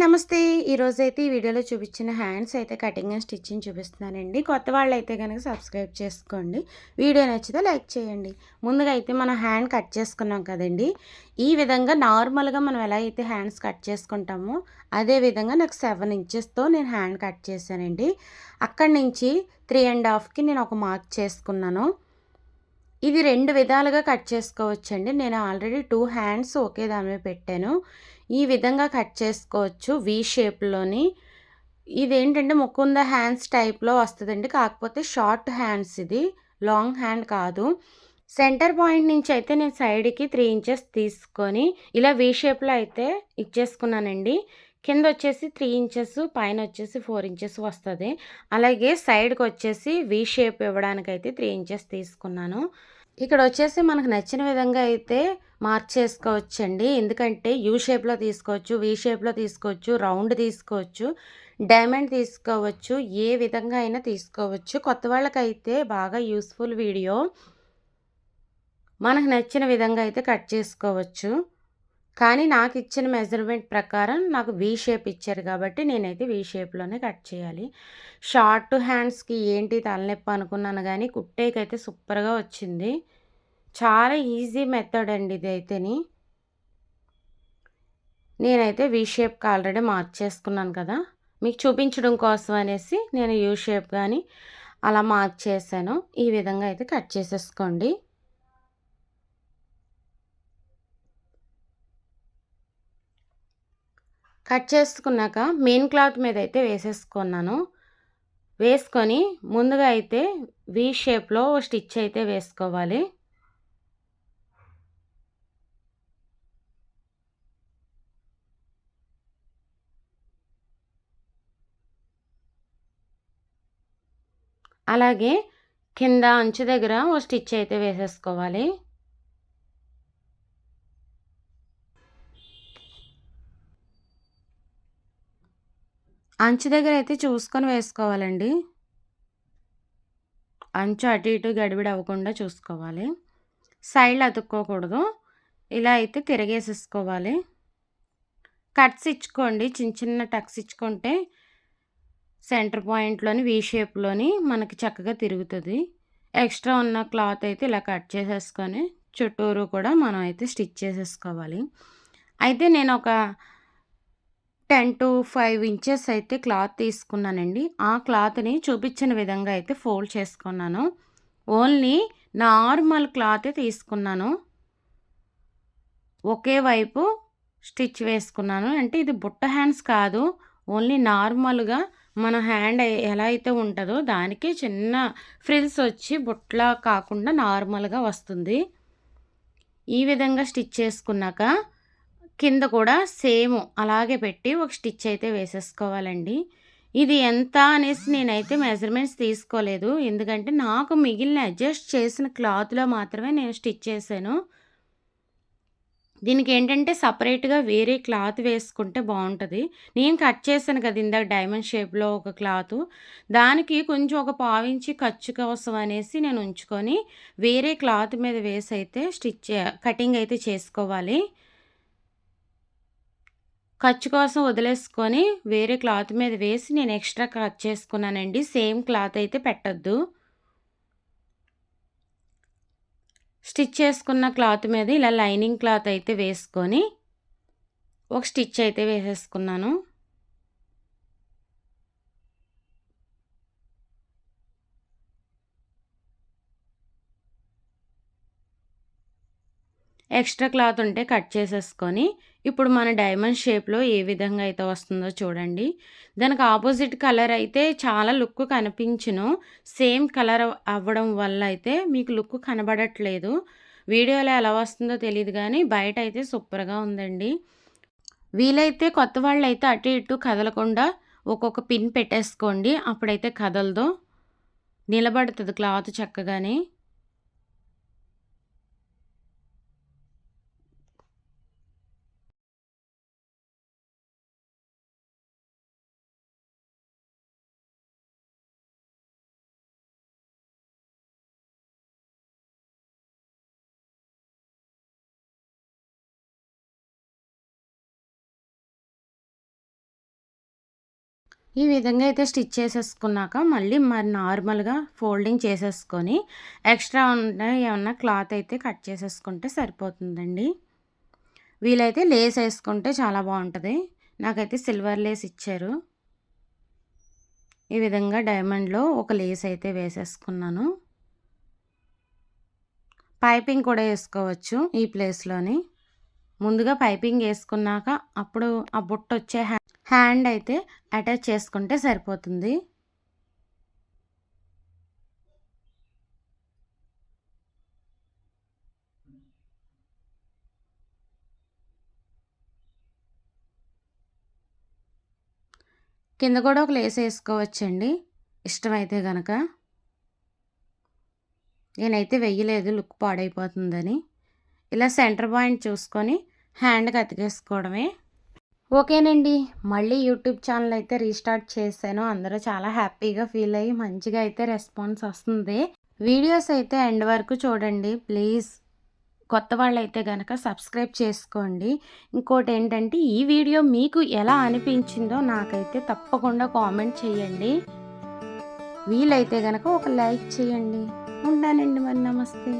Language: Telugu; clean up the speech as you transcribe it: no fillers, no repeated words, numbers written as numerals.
నమస్తే. ఈరోజైతే ఈ వీడియోలో చూపించిన హ్యాండ్స్ అయితే కటింగ్ అండ్ స్టిచ్చింగ్ చూపిస్తున్నానండి. కొత్త వాళ్ళైతే గనక సబ్స్క్రైబ్ చేసుకోండి. వీడియో నచ్చితే లైక్ చేయండి. ముందుగా అయితే మనం హ్యాండ్ కట్ చేసుకున్నాం కదండీ! ఈ విధంగా నార్మల్‌గా మనం ఎలా అయితే హ్యాండ్స్ కట్ చేసుకుంటామో, అదే విధంగా నాకు 7 ఇంచెస్‌తో నేను హ్యాండ్ కట్ చేశానండి. అక్కడి నుంచి 3 ½ నేను ఒక మార్క్ చేసుకున్నాను. ఇది 2 విధాలుగా కట్ చేసుకోవచ్చండి. నేను ఆల్రెడీ 2 హ్యాండ్స్ ఒకే దాని మీద పెట్టాను. ఈ విధంగా కట్ చేసుకోవచ్చు వి షేప్‌లోని. ఇదేంటంటే ముకుంద హ్యాండ్స్ టైప్‌లో వస్తదండి. కాకపోతే షార్ట్ హ్యాండ్స్ ఇది. లాంగ్ హ్యాండ్ కాదు. సెంటర్ పాయింట్ నుంచి అయితే నేను సైడ్‌కి 3 ఇంచెస్ తీసుకొని ఇలా వి షేప్‌లో అయితే ఇచ్చేసుకున్నానండి. కిందొచ్చేసి 3 ఇంచెస్, పైనొచ్చేసి 4 ఇంచెస్ వస్తది. అలాగే సైడ్‌కొచ్చేసి వి షేప్ ఇవ్వడానికైతే 3 ఇంచెస్ తీసుకున్నాను. ఇక్కడొచ్చేసి మనకు నచ్చిన విధంగా అయితే మార్క్ చేసుకోవచ్చండి. ఎందుకంటే యూ షేప్‌లో తీసుకోవచ్చు, వి షేప్‌లో తీసుకోవచ్చు, రౌండ్ తీసుకోవచ్చు, డైమండ్ తీసుకోవచ్చు. ఏ విధంగా అయినా తీసుకోవచ్చు. కొత్త వాళ్ళకైతే బాగా యూజ్‌ఫుల్ వీడియో. మనకు నచ్చిన విధంగా అయితే కట్ చేసుకోవచ్చు. కానీ నాకిచ్చిన మెజర్‌మెంట్ ప్రకారం నాకు వి షేప్ ఇచ్చారు కాబట్టి నేనైతే వి షేప్‌లోనే కట్ చేయాలి. షార్ట్ హ్యాండ్స్‌కి ఏంటి తలనొప్పి అనుకున్నాను గానీ కుట్టేకైతే సూపర్‌గా వచ్చింది. చాలా ఈజీ మెథడ్ అండి ఇదైతేని. నేనైతే వి షేప్‌కి ఆల్రెడీ మార్క్ చేసుకున్నాను కదా! మీకు చూపించడం కోసం అనేసి నేను యూ షేప్ గాని అలా మార్క్ చేశాను. ఈ విధంగా అయితే కట్ చేసేసుకోండి. కట్ చేసుకున్నాక మెయిన్ క్లాత్ మీద అయితే వేసేసుకున్నాను. వేసుకొని ముందుగా అయితే వి షేప్‌లో స్టిచ్ అయితే వేసుకోవాలి. అలాగే కింద అంచు దగ్గర ఓ స్టిచ్ అయితే వేసేసుకోవాలి. అంచు దగ్గర అయితే చూసుకొని వేసుకోవాలండి. అంచు అటు ఇటు గడిబిడి అవ్వకుండా చూసుకోవాలి. సైడ్‌లు అతుక్కోకూడదు. ఇలా అయితే తిరగేసేసుకోవాలి. కట్స్ ఇచ్చుకోండి. చిన్న చిన్న టక్స్ ఇచ్చుకుంటే సెంటర్ పాయింట్‌లోని వి షేప్‌లోని మనకి చక్కగా తిరుగుతది. ఎక్స్ట్రా ఉన్న క్లాత్ అయితే ఇలా కట్ చేసేసుకొని చుట్టూరు కూడా మనం అయితే స్టిచ్ చేసేసుకోవాలి. అయితే నేను ఒక 10-5 ఇంచెస్ అయితే క్లాత్ తీసుకున్నానండి. ఆ క్లాత్‌ని చూపించిన విధంగా అయితే ఫోల్డ్ చేసుకున్నాను. ఓన్లీ నార్మల్ క్లాతే తీసుకున్నాను. ఒకే వైపు స్టిచ్ వేసుకున్నాను. అంటే ఇది బుట్ట హ్యాండ్స్ కాదు. ఓన్లీ నార్మల్‌గా మన హ్యాండ్ ఎలా అయితే ఉంటదో దానికి చిన్న ఫ్రిల్స్ వచ్చి బుట్టలా కాకుండా నార్మల్‌గా వస్తుంది. ఈ విధంగా స్టిచ్ చేసుకున్నాక కింద కూడా సేమ్ అలాగే పెట్టి ఒక స్టిచ్ అయితే వేసేసుకోవాలండి. ఇది ఎంత అనేసి నేనైతే మెజర్‌మెంట్స్ తీసుకోలేదు. ఎందుకంటే నాకు మిగిలిన అడ్జస్ట్ చేసిన క్లాత్‌లో మాత్రమే నేను స్టిచ్ చేశాను. దీనికేంటంటే సెపరేట్‌గా వేరే క్లాత్ వేసుకుంటే బావుంటది. నేను కట్ చేశాను కదా! ఇందాక డైమండ్ షేప్‌లో ఒక క్లాతు. దానికి కొంచెం ఒక పావించి ఖర్చు కోసం అనేసి నేను ఉంచుకొని, వేరే క్లాత్ మీద వేసైతే కటింగ్ అయితే చేసుకోవాలి. ఖర్చు కోసం వదిలేసుకొని, వేరే క్లాత్ మీద వేసి నేను ఎక్స్‌ట్రా కట్ చేసుకున్నానండి. సేమ్ క్లాత్ అయితే పెట్టొద్దు. స్టిచ్ చేసుకున్న క్లాత్ మీద ఇలా లైనింగ్ క్లాత్ అయితే వేసుకొని, ఒక స్టిచ్ అయితే వేసేసుకున్నాను. ఎక్స్ట్రా క్లాత్ ఉంటే కట్ చేసేసుకొని, ఇప్పుడు మన డైమండ్ షేప్‌లో ఏ విధంగా అయితే వస్తుందో చూడండి. దానికి ఆపోజిట్ కలర్ అయితే చాలా లుక్ కనిపించును. సేమ్ కలర్ అవ్వడం వల్ల అయితే మీకు లుక్ కనబడట్లేదు. వీడియోలో ఎలా వస్తుందో తెలీదు గానీ, బయటైతే సూపర్‌గా ఉందండి. వీలైతే కొత్త వాళ్ళైతే అటు ఇటు కదలకుండా ఒక్కొక్క పిన్ పెట్టేసుకోండి. అప్పుడైతే కదలదు. నిలబడతది క్లాత్ చక్కగానే. ఈ విధంగా అయితే స్టిచ్ చేసేసుకున్నాక మళ్ళీ మరి నార్మల్‌గా ఫోల్డింగ్ చేసేసుకొని ఎక్స్ట్రా ఉన్న ఏమన్నా క్లాత్ అయితే కట్ చేసేసుకుంటే సరిపోతుందండి. వీలైతే లేస్ ఏసుకుంటే చాలా బావుంటది. నాకైతే సిల్వర్ లేస్ ఇచ్చారు. ఈ విధంగా డైమండ్‌లో ఒక లేస్ అయితే వేసేసుకున్నాను. పైపింగ్ కూడా ఏసుకోవచ్చు ఈ ప్లేస్‌లోని. ముందుగా పైపింగ్ ఏసుకున్నాక అప్పుడు ఆ బుట్టొచ్చే హ్యాండ్ అయితే అటాచ్ చేసుకుంటే సరిపోతుంది. కింద కూడా ఒక లేస్ ఏసుకోవచ్చండి ఇష్టమైతే గనక. నేనైతే వెయ్యలేదు లుక్ పాడైపోతుందని. ఇలా సెంటర్ పాయింట్ చూసుకొని హ్యాండ్‌కి అతికేసుకోవడమే. ఓకేనండి. మళ్ళీ యూట్యూబ్ ఛానల్ అయితే రీస్టార్ట్ చేశాను. అందరూ చాలా హ్యాపీగా ఫీల్ అయ్యి మంచిగా అయితే రెస్పాన్స్ వస్తుంది. వీడియోస్ అయితే ఎండ్ వరకు చూడండి ప్లీజ్. కొత్త వాళ్ళైతే గనక సబ్స్క్రైబ్ చేసుకోండి. ఇంకోటేంటంటే ఈ వీడియో మీకు ఎలా అనిపించిందో నాకైతే తప్పకుండా కామెంట్ చేయండి. వీలైతే గనక ఒక లైక్ చేయండి. ఉంటానండి మరి. నమస్తే.